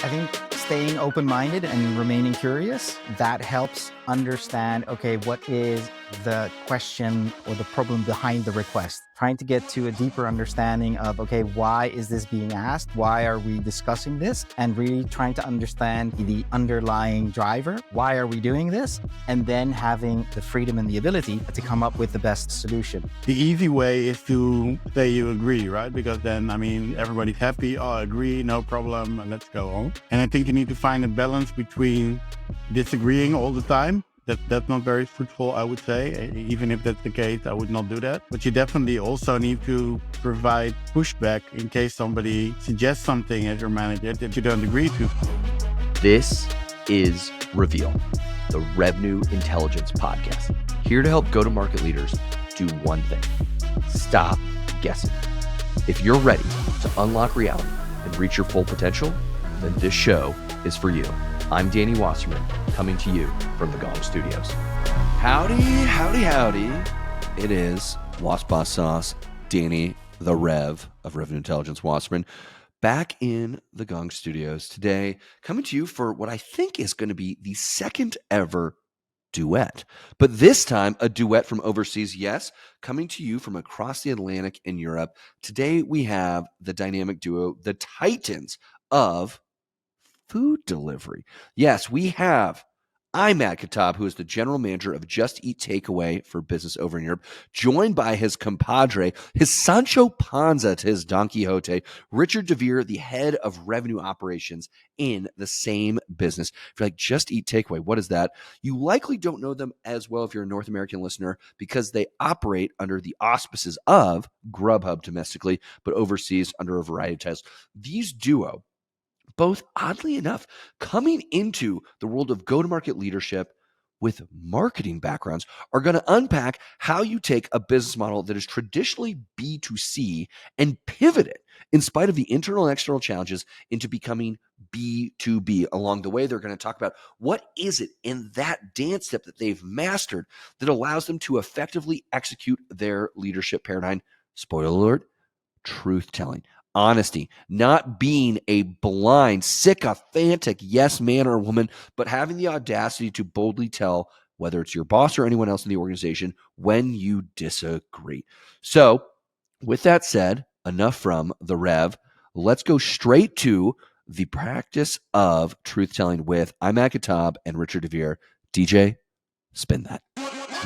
I think staying open-minded and remaining curious, that helps understand, okay, what is the question or the problem behind the request? Trying to get to a deeper understanding of, okay, why is this being asked? Why are we discussing this? And really trying to understand the underlying driver. Why are we doing this? And then having the freedom and the ability to come up with the best solution. The easy way is to say you agree, right? Because then, everybody's happy. Oh, I agree, no problem, and let's go on. And I think you need to find a balance between disagreeing all the time. That's not very fruitful, I would say. Even if that's the case, I would not do that. But you definitely also need to provide pushback in case somebody suggests something as your manager that you don't agree to. This is Reveal, the Revenue Intelligence Podcast. Here to help go-to-market leaders do one thing: stop guessing. If you're ready to unlock reality and reach your full potential, then this show is for you. I'm Danny Wasserman, coming to you from the Gong Studios. Howdy, howdy, howdy. It is Wasp Boss Sauce, Danny the Rev of Revenue Intelligence Wasserman, back in the Gong Studios today, coming to you for what I think is going to be the second ever duet. But this time, a duet from overseas, yes, coming to you from across the Atlantic in Europe. Today, we have the dynamic duo, the titans of food delivery. Yes, we have Imad Qutob, who is the general manager of Just Eat Takeaway for business over in Europe, joined by his compadre, his Sancho Panza to his Don Quixote, Richard de Veer, the head of revenue operations in the same business. If you're like, Just Eat Takeaway, what is that? You likely don't know them as well if you're a North American listener, because they operate under the auspices of Grubhub domestically, but overseas under a variety of titles. These duo, both oddly enough, coming into the world of go-to-market leadership with marketing backgrounds, are going to unpack how you take a business model that is traditionally B2C and pivot it, in spite of the internal and external challenges, into becoming B2B. Along the way, they're going to talk about what is it in that dance step that they've mastered that allows them to effectively execute their leadership paradigm. Spoiler alert: truth-telling. Honesty, not being a blind, sycophantic yes man or woman, but having the audacity to boldly tell, whether it's your boss or anyone else in the organization, when you disagree. So, with that said, enough from the Rev. Let's go straight to the practice of truth-telling with Imad Qutob and Richard de Veer. DJ, spin that.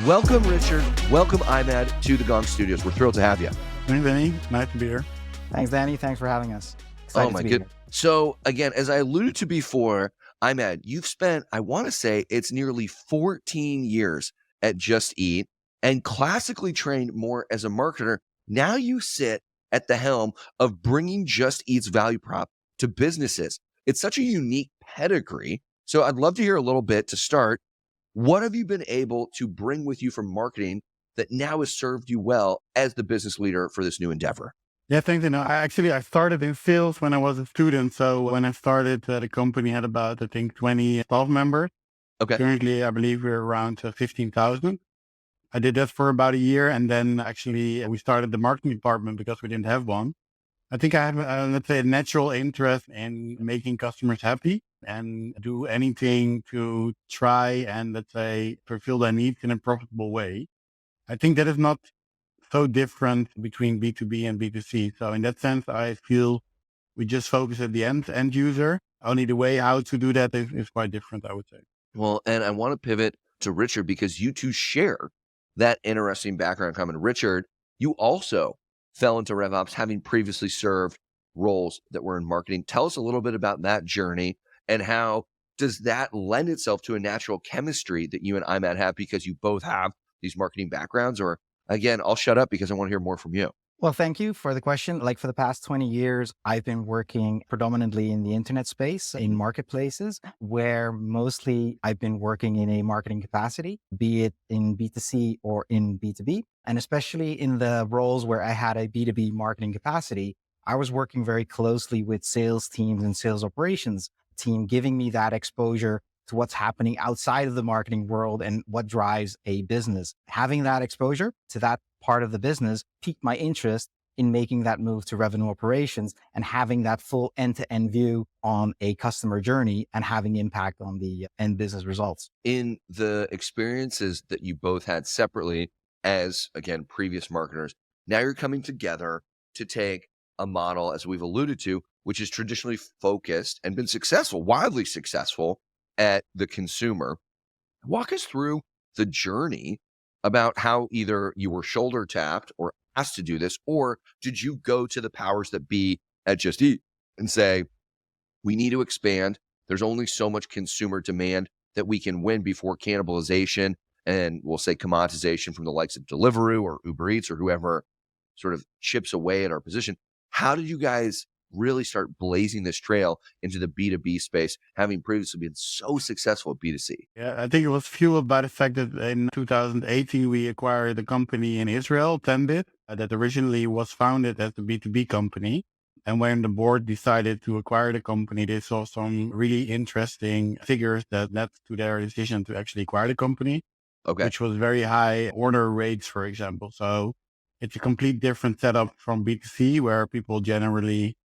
Welcome, Richard. Welcome, Imad, to the Gong Studios. We're thrilled to have you. Thanks, Danny. Nice to be here. Thanks, Danny. Thanks for having us. Excited Oh my to be goodness. So again, as I alluded to before, Imad, you've spent, I want to say it's nearly 14 years at Just Eat and classically trained more as a marketer. Now you sit at the helm of bringing Just Eat's value prop to businesses. It's such a unique pedigree. So I'd love to hear a little bit to start. What have you been able to bring with you from marketing that now has served you well as the business leader for this new endeavor? Yeah, thanks. I started in sales when I was a student. So when I started, the company had about, 20 staff members. Okay. Currently, I believe we're around 15,000. I did that for about a year. And then actually we started the marketing department because we didn't have one. I think I have, let's say, a natural interest in making customers happy and do anything to try and, let's say, fulfill their needs in a profitable way. I think that is not so different between B2B and B2C. So in that sense, I feel we just focus at the end user. Only the way how to do that is quite different, I would say. Well, and I want to pivot to Richard because you two share that interesting background common. Richard, you also fell into RevOps having previously served roles that were in marketing. Tell us a little bit about that journey and how does that lend itself to a natural chemistry that you and Imad have because you both have these marketing backgrounds? Or again, I'll shut up because I want to hear more from you. Well, thank you for the question. Like for the past 20 years, I've been working predominantly in the internet space, in marketplaces, where mostly I've been working in a marketing capacity, be it in B2C or in B2B. And especially in the roles where I had a B2B marketing capacity, I was working very closely with sales teams and sales operations team, giving me that exposure to what's happening outside of the marketing world and what drives a business. Having that exposure to that part of the business piqued my interest in making that move to revenue operations and having that full end-to-end view on a customer journey and having impact on the end business results. In the experiences that you both had separately as, again, previous marketers, now you're coming together to take a model, as we've alluded to, which is traditionally focused and been successful, wildly successful at the consumer. Walk us through the journey about how either you were shoulder tapped or asked to do this, or did you go to the powers that be at Just Eat and say, we need to expand. There's only so much consumer demand that we can win before cannibalization and we'll say commoditization from the likes of Deliveroo or Uber Eats or whoever sort of chips away at our position. How did you guys really start blazing this trail into the B2B space, having previously been so successful at B2C? Yeah, I think it was fueled by the fact that in 2018, we acquired a company in Israel, 10-bit, that originally was founded as a B2B company. And when the board decided to acquire the company, they saw some really interesting figures that led to their decision to actually acquire the company, Okay. which was very high order rates, for example. So it's a complete different setup from B2C, where people generally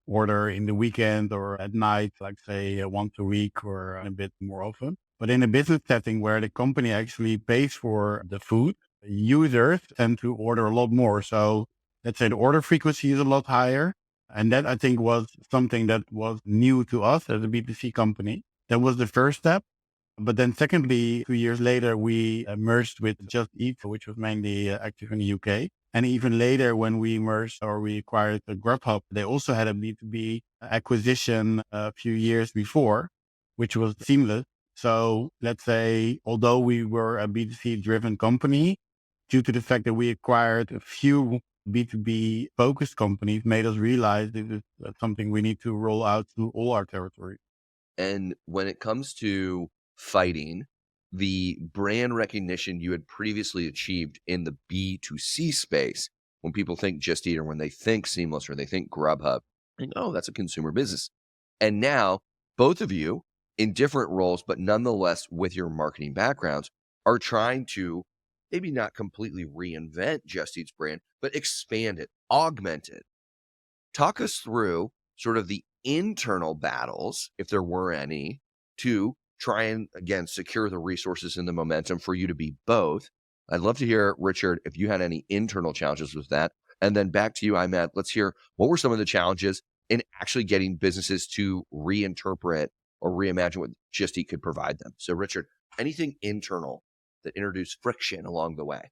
order in the weekend or at night, like say once a week or a bit more often. But in a business setting where the company actually pays for the food, users tend to order a lot more. So let's say the order frequency is a lot higher. And that I think was something that was new to us as a B2C company. That was the first step. But then secondly, 2 years later, we merged with Just Eat, which was mainly active in the UK. And even later, when we merged or we acquired the Grubhub, they also had a B2B acquisition a few years before, which was seamless. So let's say, although we were a B2C driven company, due to the fact that we acquired a few B2B focused companies, made us realize this is something we need to roll out to all our territories. And when it comes to fighting the brand recognition you had previously achieved in the B2C space, when people think Just Eat or when they think Seamless or they think Grubhub, they know that's a consumer business. And now both of you in different roles, but nonetheless with your marketing backgrounds, are trying to maybe not completely reinvent Just Eat's brand, but expand it, augment it. Talk us through sort of the internal battles, if there were any, to try and, again, secure the resources and the momentum for you to be both. I'd love to hear, Richard, if you had any internal challenges with that. And then back to you, Imad, let's hear what were some of the challenges in actually getting businesses to reinterpret or reimagine what Just Eat could provide them. So, Richard, anything internal that introduced friction along the way?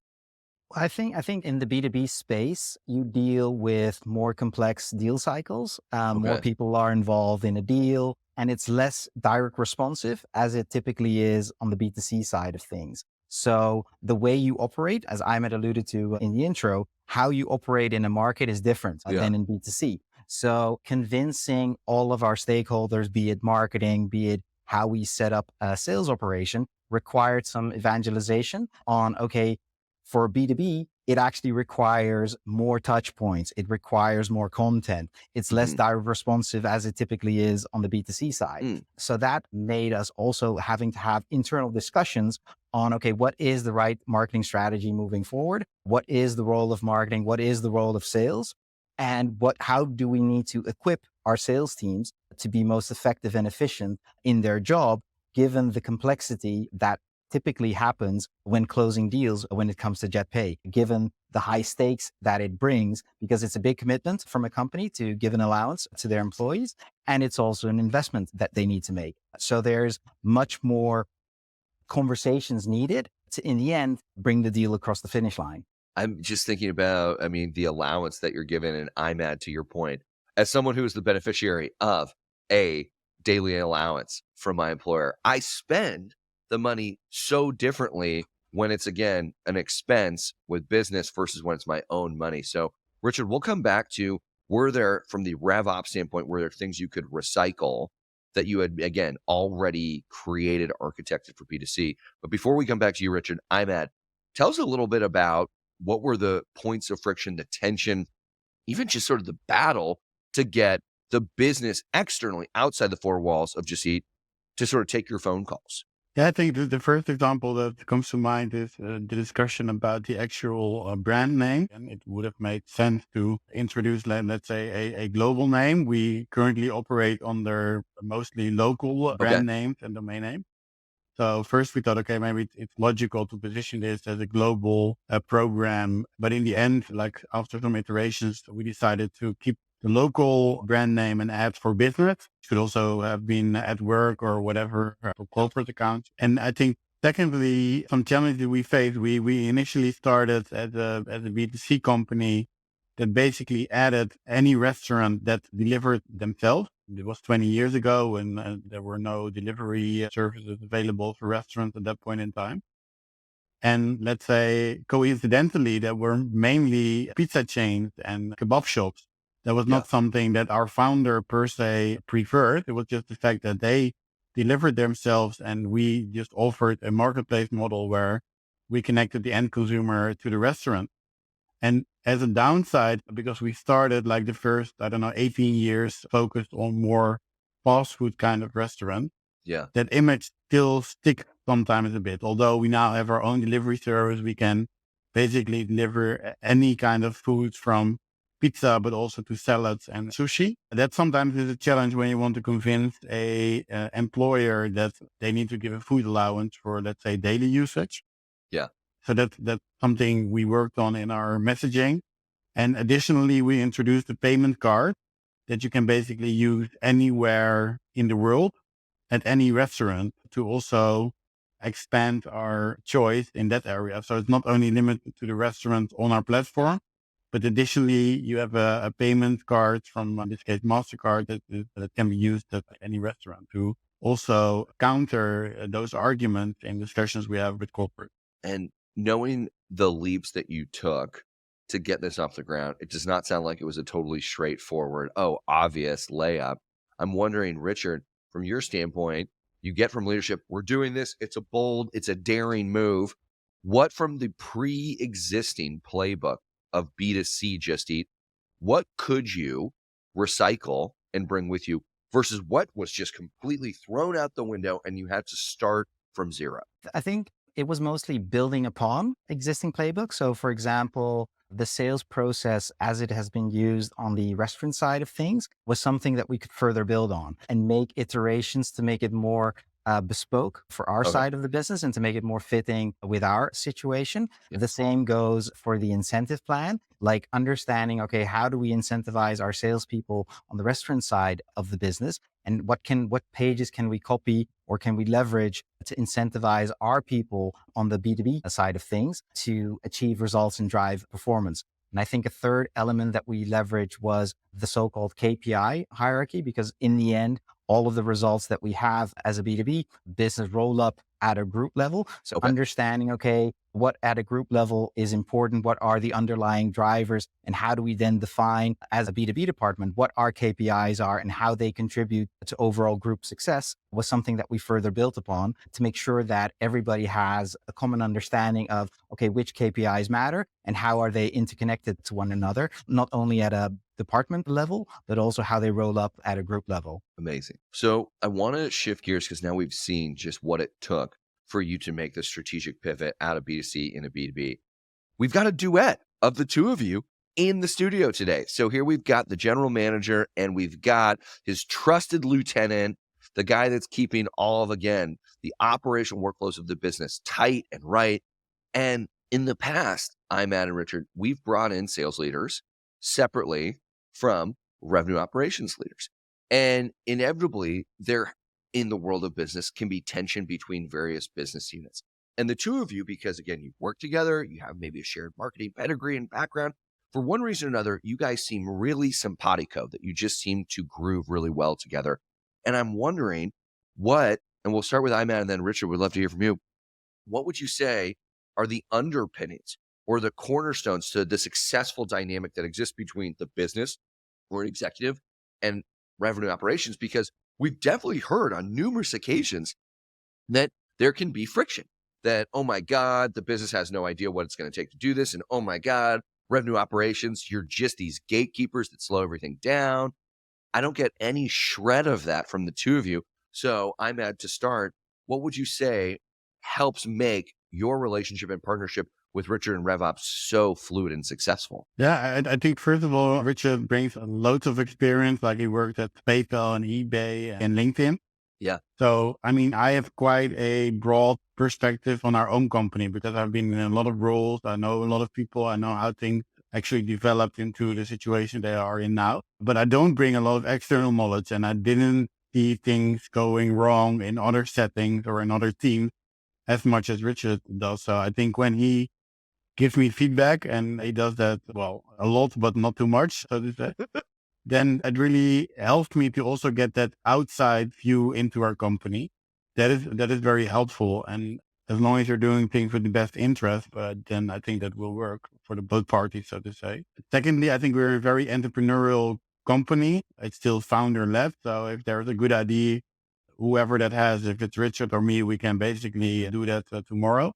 I think in the B2B space, you deal with more complex deal cycles. More Okay. people are involved in a deal, and it's less direct responsive as it typically is on the B2C side of things. So the way you operate, as Ahmed alluded to in the intro, how you operate in a market is different Yeah. than in B2C. So convincing all of our stakeholders, be it marketing, be it how we set up a sales operation, required some evangelization on, okay, for B2B, it actually requires more touch points. It requires more content. It's less direct responsive as it typically is on the B2C side. So that made us also having to have internal discussions on, okay, what is the right marketing strategy moving forward? What is the role of marketing? What is the role of sales? And how do we need to equip our sales teams to be most effective and efficient in their job, given the complexity that typically happens when closing deals when it comes to JetPay, given the high stakes that it brings, because it's a big commitment from a company to give an allowance to their employees. And it's also an investment that they need to make. So there's much more conversations needed to, in the end, bring the deal across the finish line. I'm just thinking about, the allowance that you're given, and IMAD, to your point, as someone who is the beneficiary of a daily allowance from my employer, I spend the money so differently when it's, again, an expense with business versus when it's my own money. So, Richard, we'll come back to, were there, from the RevOps standpoint, were there things you could recycle that you had, again, already created, architected for B2C? But before we come back to you, Richard, IMAD, tell us a little bit about what were the points of friction, the tension, even just sort of the battle to get the business externally outside the four walls of Just Eat to sort of take your phone calls. Yeah, I think the first example that comes to mind is the discussion about the actual brand name. And it would have made sense to introduce, let's say, a global name. We currently operate under mostly local Okay. brand names and domain names. So first we thought, okay, maybe it's logical to position this as a global program. But in the end, like after some iterations, we decided to keep the local brand name and ads for business. It could also have been at work or whatever for corporate accounts. And I think secondly, some challenges we faced, we initially started as a B2C company that basically added any restaurant that delivered themselves. It was 20 years ago when there were no delivery services available for restaurants at that point in time. And let's say coincidentally, there were mainly pizza chains and kebab shops. That was Yeah. not something that our founder per se preferred. It was just the fact that they delivered themselves and we just offered a marketplace model where we connected the end consumer to the restaurant. And as a downside, because we started like the first, I don't know, 18 years focused on more fast food kind of restaurant, Yeah. that image still sticks sometimes a bit. Although we now have our own delivery service, we can basically deliver any kind of foods from pizza, but also to salads and sushi. That sometimes is a challenge when you want to convince a employer that they need to give a food allowance for, let's say, daily usage. Yeah. So that's something we worked on in our messaging. And additionally, we introduced a payment card that you can basically use anywhere in the world at any restaurant to also expand our choice in that area. So it's not only limited to the restaurant on our platform, but additionally, you have a payment card from, in this case, MasterCard that can be used at any restaurant to also counter those arguments in discussions we have with corporate. And knowing the leaps that you took to get this off the ground, it does not sound like it was a totally straightforward, oh, obvious layup. I'm wondering, Richard, from your standpoint, you get from leadership, we're doing this, it's a bold, it's a daring move. What from the pre-existing playbook of B2C Just Eat, what could you recycle and bring with you versus what was just completely thrown out the window and you had to start from zero? I think it was mostly building upon existing playbooks. So, for example, the sales process as it has been used on the restaurant side of things was something that we could further build on and make iterations to make it more bespoke for our Okay. side of the business and to make it more fitting with our situation. Yeah. The same goes for the incentive plan, like understanding, okay, how do we incentivize our salespeople on the restaurant side of the business? And what pages can we copy or can we leverage to incentivize our people on the B2B side of things to achieve results and drive performance? And I think a third element that we leveraged was the so-called KPI hierarchy, because in the end, all of the results that we have as a B2B business roll up at a group level. So Okay. understanding, okay, what at a group level is important, what are the underlying drivers, and how do we then define as a B2B department what our KPIs are and how they contribute to overall group success was something that we further built upon to make sure that everybody has a common understanding of, okay, which KPIs matter and how are they interconnected to one another, not only at a department level, but also how they roll up at a group level. Amazing. So I want to shift gears because now we've seen just what it took for you to make the strategic pivot out of B2C into B2B. We've got a duet of the two of you in the studio today. So here we've got the general manager and we've got his trusted lieutenant, the guy that's keeping all of, again, the operational workflows of the business tight and right. And in the past, Imad and Richard, we've brought in sales leaders separately from revenue operations leaders. And inevitably, there in the world of business can be tension between various business units. And the two of you, because again, you've worked together, you have maybe a shared marketing pedigree and background. For one reason or another, you guys seem really simpatico, that you just seem to groove really well together. And I'm wondering and we'll start with Imad and then Richard, would love to hear from you. What would you say are the underpinnings or the cornerstones to the successful dynamic that exists between the business or an executive and revenue operations? Because we've definitely heard on numerous occasions that there can be friction, that, oh my God, the business has no idea what it's going to take to do this. And oh my God, revenue operations, you're just these gatekeepers that slow everything down. I don't get any shred of that from the two of you. So I'm at to start. what would you say helps make your relationship and partnership with Richard and RevOps so fluid and successful? Yeah, I think first of all, Richard brings loads of experience. Like he worked at PayPal and eBay and LinkedIn. Yeah. So, I mean, I have quite a broad perspective on our own company because I've been in a lot of roles. I know a lot of people. I know how things actually developed into the situation they are in now. But I don't bring a lot of external knowledge, and I didn't see things going wrong in other settings or in other teams as much as Richard does. So I think when he gives me feedback, and he does that, well, a lot, but not too much, so to say, then it really helped me to also get that outside view into our company. That is very helpful. And as long as you're doing things with the best interest, then I think that will work for the both parties, so to say. Secondly, I think we're a very entrepreneurial company. It's still founder led. So if there's a good idea, whoever that has, if it's Richard or me, we can basically do that tomorrow.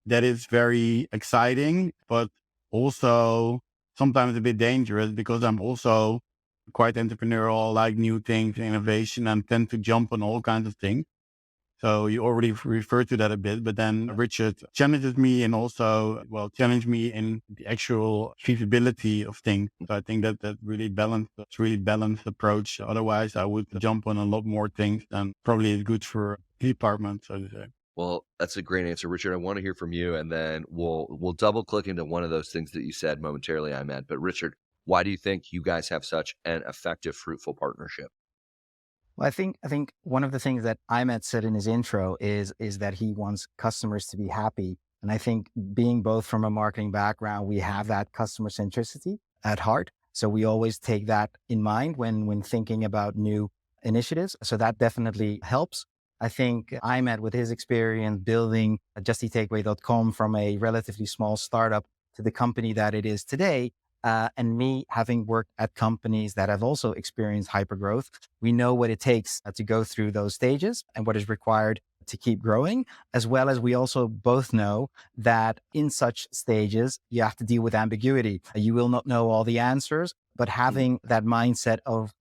That is very exciting, but also sometimes a bit dangerous because I'm also quite entrepreneurial, like new things, innovation, and tend to jump on all kinds of things. So you already referred to that a bit, but then Richard challenges me and also, well, challenge me in the actual feasibility of things. So I think that really balanced, it's really balanced approach. Otherwise I would jump on a lot more things than probably is good for the department, so to say. Well, that's a great answer, Richard. I want to hear from you, and then we'll double click into one of those things that you said momentarily, Imad. But Richard, why do you think you guys have such an effective, fruitful partnership? Well, I think one of the things that Ahmed said in his intro is that he wants customers to be happy. And I think being both from a marketing background, we have that customer centricity at heart. So we always take that in mind when thinking about new initiatives. So that definitely helps. I think Ahmed, with his experience building justeatakeaway.com from a relatively small startup to the company that it is today, and me having worked at companies that have also experienced hypergrowth, we know what it takes to go through those stages and what is required to keep growing, as well as we also both know that in such stages, you have to deal with ambiguity. You will not know all the answers, but having that mindset of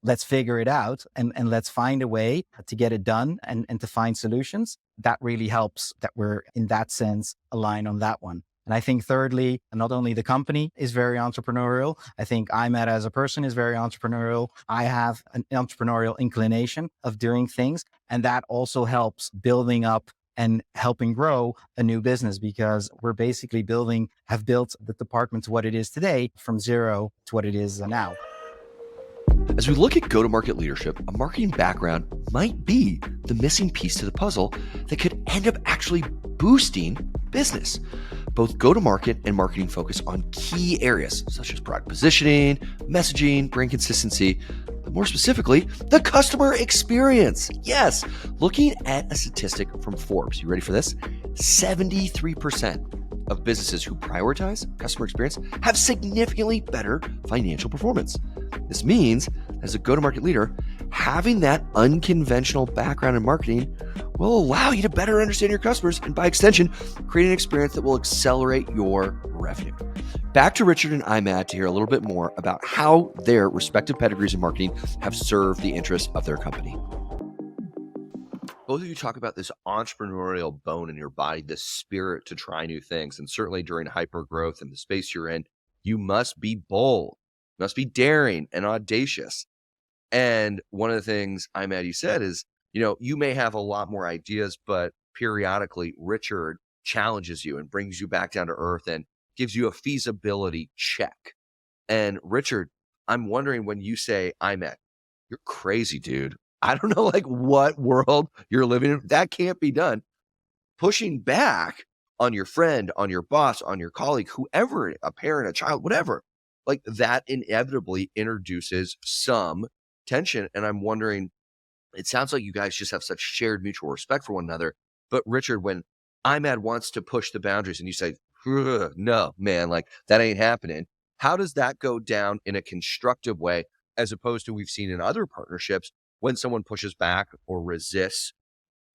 let's figure it out and let's find a way to get it done and to find solutions, that really helps that we're in that sense aligned on that one. And I think thirdly, not only the company is very entrepreneurial, I think Imad as a person is very entrepreneurial. I have an entrepreneurial inclination of doing things. And that also helps building up and helping grow a new business because we're basically have built the department to what it is today from zero to what it is now. As we look at go-to-market leadership, a marketing background might be the missing piece to the puzzle that could end up actually boosting business. Both go-to-market and marketing focus on key areas such as product positioning, messaging, brand consistency, but more specifically, the customer experience. Yes, looking at a statistic from Forbes, you ready for this? 73% of businesses who prioritize customer experience have significantly better financial performance. This means, as a go-to-market leader, having that unconventional background in marketing will allow you to better understand your customers and, by extension, create an experience that will accelerate your revenue. Back to Richard and Imad to hear a little bit more about how their respective pedigrees in marketing have served the interests of their company. Both of you talk about this entrepreneurial bone in your body, this spirit to try new things. And certainly during hyper growth and the space you're in, you must be bold, you must be daring and audacious. And one of the things, Imad, you said is, you may have a lot more ideas, but periodically Richard challenges you and brings you back down to earth and gives you a feasibility check. And Richard, I'm wondering when you say, Imad, you're crazy, dude. I don't know what world you're living in. That can't be done. Pushing back on your friend, on your boss, on your colleague, whoever, a parent, a child, whatever, that inevitably introduces some tension. And I'm wondering, it sounds like you guys just have such shared mutual respect for one another. But Richard, when Imad wants to push the boundaries and you say, no, man, that ain't happening. How does that go down in a constructive way as opposed to we've seen in other partnerships when someone pushes back or resists,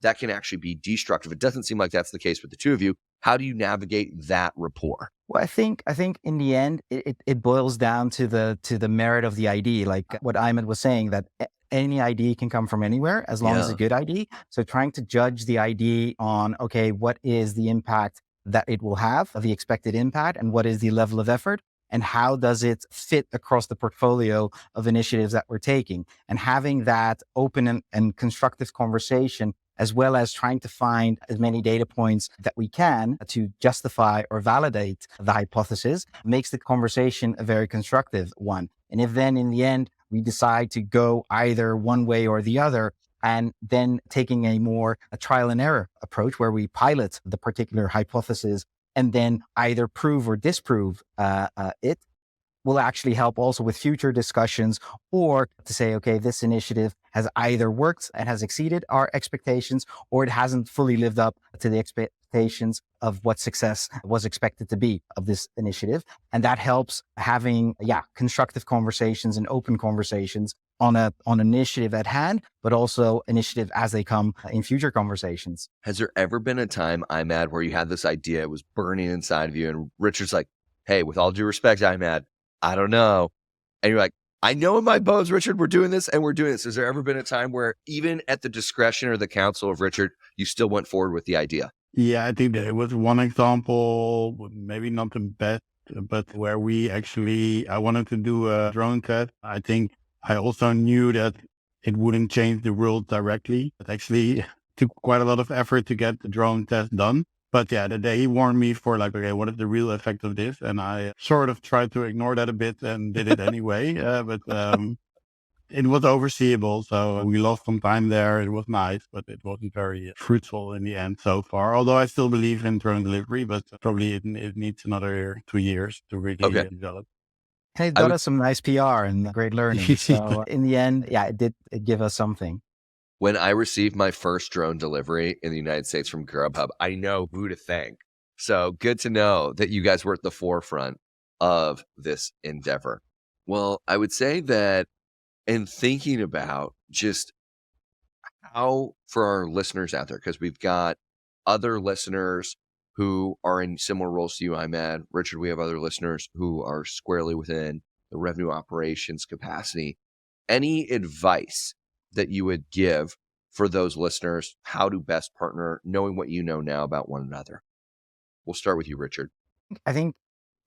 that can actually be destructive? It doesn't seem like that's the case with the two of you. How do you navigate that rapport? Well, I think in the end, it boils down to the merit of the idea, like what Imad was saying, that any idea can come from anywhere as long as it's a Yeah. good idea. So trying to judge the idea on, okay, what is the impact that it will have, the expected impact, and what is the level of effort, and how does it fit across the portfolio of initiatives that we're taking, and having that open and constructive conversation, as well as trying to find as many data points that we can to justify or validate the hypothesis, makes the conversation a very constructive one. And if then in the end we decide to go either one way or the other, and then taking a trial and error approach where we pilot the particular hypothesis and then either prove or disprove it, will actually help also with future discussions, or to say, okay, this initiative has either worked and has exceeded our expectations, or it hasn't fully lived up to the expectations of what success was expected to be of this initiative. And that helps having, constructive conversations and open conversations on an initiative at hand, but also initiative as they come in future conversations. Has there ever been a time, Imad, where you had this idea, it was burning inside of you, and Richard's like, hey, with all due respect, Imad, I don't know. And you're like, I know in my bones, Richard, we're doing this and we're doing this. Has there ever been a time where even at the discretion or the counsel of Richard, you still went forward with the idea? Yeah, I think there was one example, maybe not the best, but where I wanted to do a drone test. I think I also knew that it wouldn't change the world directly. It actually took quite a lot of effort to get the drone test done. But yeah, the day he warned me for like, okay, what is the real effect of this? And I sort of tried to ignore that a bit and did it anyway. But it was overseeable. So we lost some time there. It was nice, but it wasn't very fruitful in the end so far. Although I still believe in drone delivery, but probably it needs another 2 years to really develop. Hey, it got us some nice PR and great learning. So in the end, it did give us something. When I received my first drone delivery in the United States from Grubhub, I know who to thank. So good to know that you guys were at the forefront of this endeavor. Well, I would say that in thinking about just how, for our listeners out there, because we've got other listeners who are in similar roles to you, Imad. Richard, we have other listeners who are squarely within the revenue operations capacity. Any advice that you would give for those listeners, how to best partner, knowing what you know now about one another? We'll start with you, Richard. I think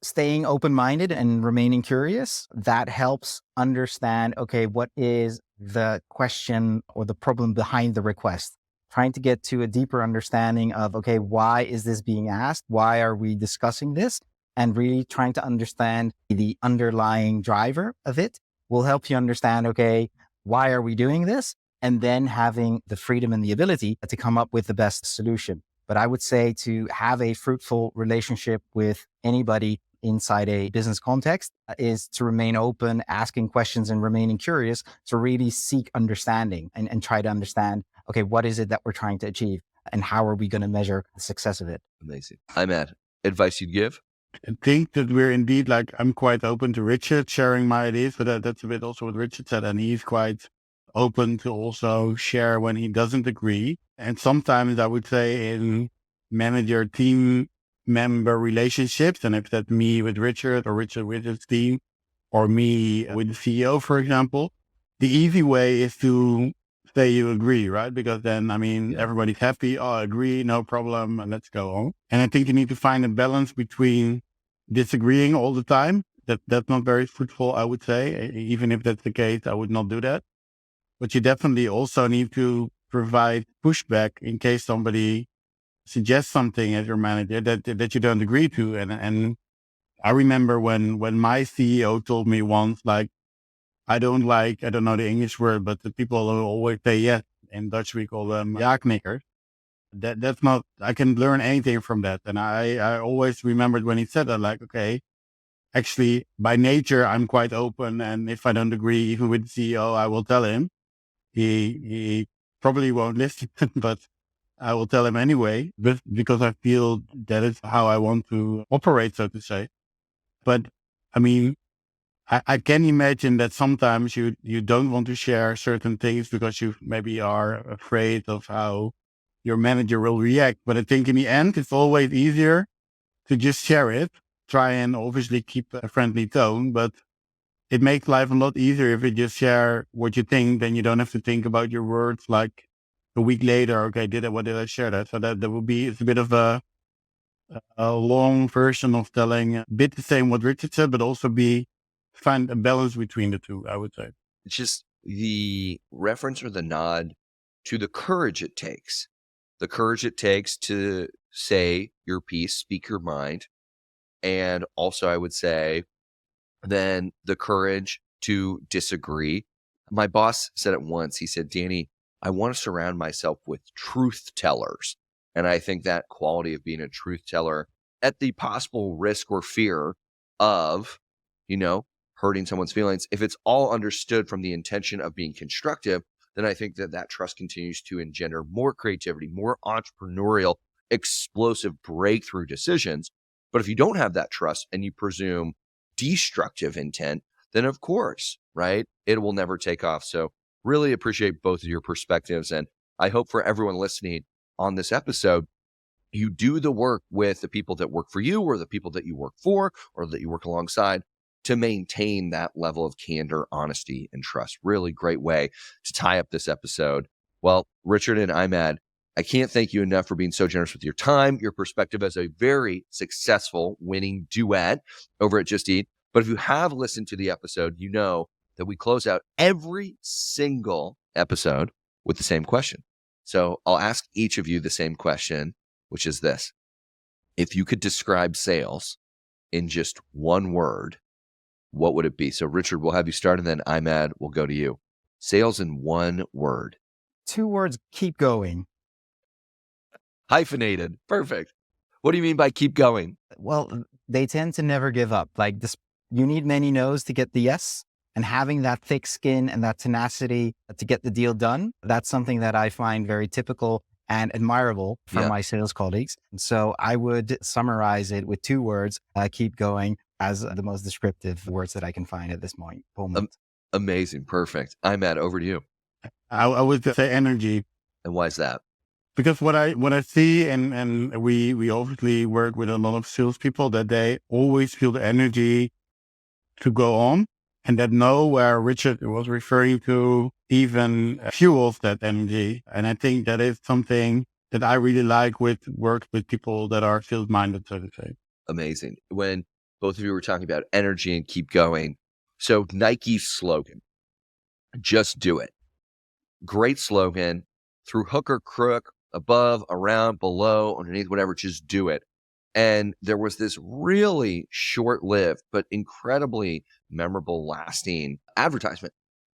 staying open-minded and remaining curious, that helps understand, okay, what is the question or the problem behind the request? Trying to get to a deeper understanding of, okay, why is this being asked? Why are we discussing this? And really trying to understand the underlying driver of it will help you understand, okay, why are we doing this? And then having the freedom and the ability to come up with the best solution. But I would say to have a fruitful relationship with anybody inside a business context is to remain open, asking questions and remaining curious, to really seek understanding and try to understand, okay, what is it that we're trying to achieve and how are we going to measure the success of it? Amazing. Imad, advice you'd give? I think that we're indeed I'm quite open to Richard sharing my ideas, but that's a bit also what Richard said. And he's quite open to also share when he doesn't agree. And sometimes I would say in manager team member relationships, and if that's me with Richard or Richard with his team or me with the CEO, for example, the easy way is to say you agree, right? Because then, everybody's happy. Oh, I agree, no problem, and let's go on. And I think you need to find a balance between disagreeing all the time. That's not very fruitful, I would say. Even if that's the case, I would not do that. But you definitely also need to provide pushback in case somebody suggests something as your manager that you don't agree to. And I remember when my CEO told me once, I don't know the English word, but the people who always say yes. In Dutch, we call them ja-knikkers. That's not, I can learn anything from that. And I always remembered when he said that, okay, actually by nature, I'm quite open. And if I don't agree, even with the CEO, I will tell him. He probably won't listen, but I will tell him anyway, because I feel that is how I want to operate, so to say. But I can imagine that sometimes you don't want to share certain things because you maybe are afraid of how your manager will react. But I think in the end, it's always easier to just share it, try and obviously keep a friendly tone. But it makes life a lot easier if you just share what you think. Then you don't have to think about your words like a week later. Okay, what did I share that? So that will be, it's a bit of a long version of telling a bit the same what Richard said, but also find a balance between the two, I would say. It's just the reference or the nod to the courage it takes to say your piece, speak your mind. And also I would say then the courage to disagree. My boss said it once. He said, Danny, I want to surround myself with truth tellers. And I think that quality of being a truth teller at the possible risk or fear of, hurting someone's feelings, if it's all understood from the intention of being constructive, then I think that trust continues to engender more creativity, more entrepreneurial, explosive breakthrough decisions. But if you don't have that trust and you presume destructive intent, then of course, right, it will never take off. So really appreciate both of your perspectives. And I hope for everyone listening on this episode, you do the work with the people that work for you or the people that you work for or that you work alongside to maintain that level of candor, honesty, and trust. Really great way to tie up this episode. Well, Richard and Imad, I can't thank you enough for being so generous with your time, your perspective as a very successful winning duet over at Just Eat. But if you have listened to the episode, you know that we close out every single episode with the same question. So I'll ask each of you the same question, which is this. If you could describe sales in just one word, what would it be? So Richard, we'll have you start, and then Imad, we'll go to you. Sales in one word. 2 words, keep going. Hyphenated. Perfect. What do you mean by keep going? Well, they tend to never give up. Like this, you need many no's to get the yes, and having that thick skin and that tenacity to get the deal done. That's something that I find very typical and admirable from my sales colleagues. And so I would summarize it with 2 words, keep going, as the most descriptive words that I can find at this moment. Amazing. Perfect. Imad, over to you. I would say energy. And why is that? Because what I see, and we obviously work with a lot of salespeople, that they always feel the energy to go on, and that where Richard was referring to even fuels that energy. And I think that is something that I really like work with people that are sales minded, so to say. Amazing. When both of you were talking about energy and keep going. So Nike's slogan, just do it. Great slogan. Through hook or crook, above, around, below, underneath, whatever, just do it. And there was this really short-lived but incredibly memorable, lasting advertisement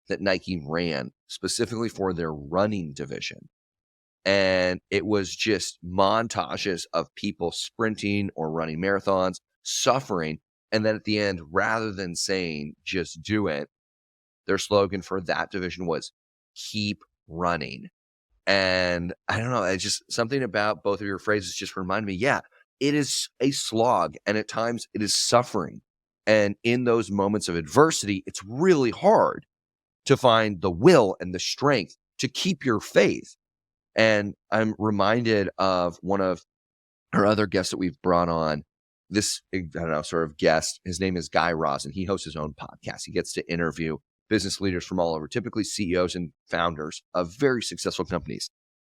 that Nike ran specifically for their running division. And it was just montages of people sprinting or running marathons, suffering. And then at the end, rather than saying, just do it, their slogan for that division was keep running. And I don't know, it's just something about both of your phrases just remind me, it is a slog, and at times it is suffering. And in those moments of adversity, it's really hard to find the will and the strength to keep your faith. And I'm reminded of one of our other guests that we've brought on, this, sort of guest. His name is Guy Raz, and he hosts his own podcast. He gets to interview business leaders from all over, typically CEOs and founders of very successful companies.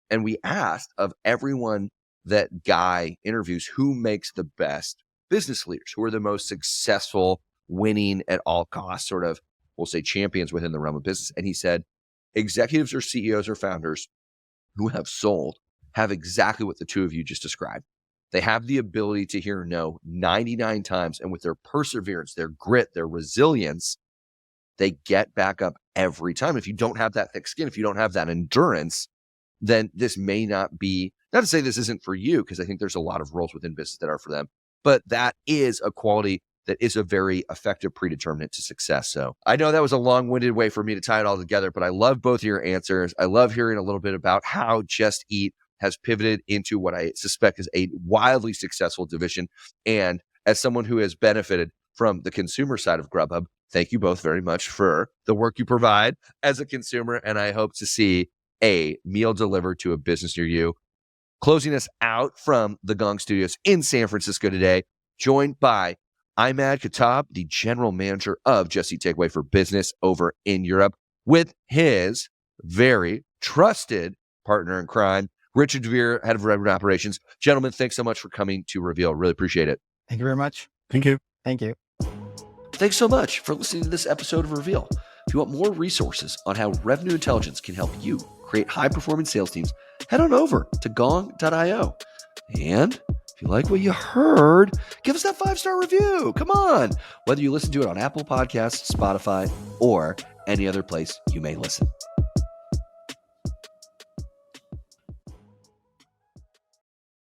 And we asked of everyone that Guy interviews, who makes the best business leaders, who are the most successful, winning at all costs, sort of, we'll say, champions within the realm of business. And he said, executives or CEOs or founders who have sold have exactly what the two of you just described. They have the ability to hear no 99 times, and with their perseverance, their grit, their resilience, they get back up every time. If you don't have that thick skin, if you don't have that endurance, then this may not be, not to say this isn't for you, because I think there's a lot of roles within business that are for them, but that is a quality that is a very effective predeterminant to success. So I know that was a long-winded way for me to tie it all together, but I love both of your answers. I love hearing a little bit about how Just Eat has pivoted into what I suspect is a wildly successful division. And as someone who has benefited from the consumer side of Grubhub, thank you both very much for the work you provide as a consumer. And I hope to see a meal delivered to a business near you. Closing us out from the Gong Studios in San Francisco today, joined by Imad Qutob, the general manager of Just Eat Takeaway for Business over in Europe, with his very trusted partner in crime, Richard Veer, head of revenue operations. Gentlemen, thanks so much for coming to Reveal. Really appreciate it. Thank you very much. Thank you. Thank you. Thanks so much for listening to this episode of Reveal. If you want more resources on how revenue intelligence can help you create high-performing sales teams, head on over to Gong.io. And if you like what you heard, give us that 5-star review. Come on. Whether you listen to it on Apple Podcasts, Spotify, or any other place you may listen.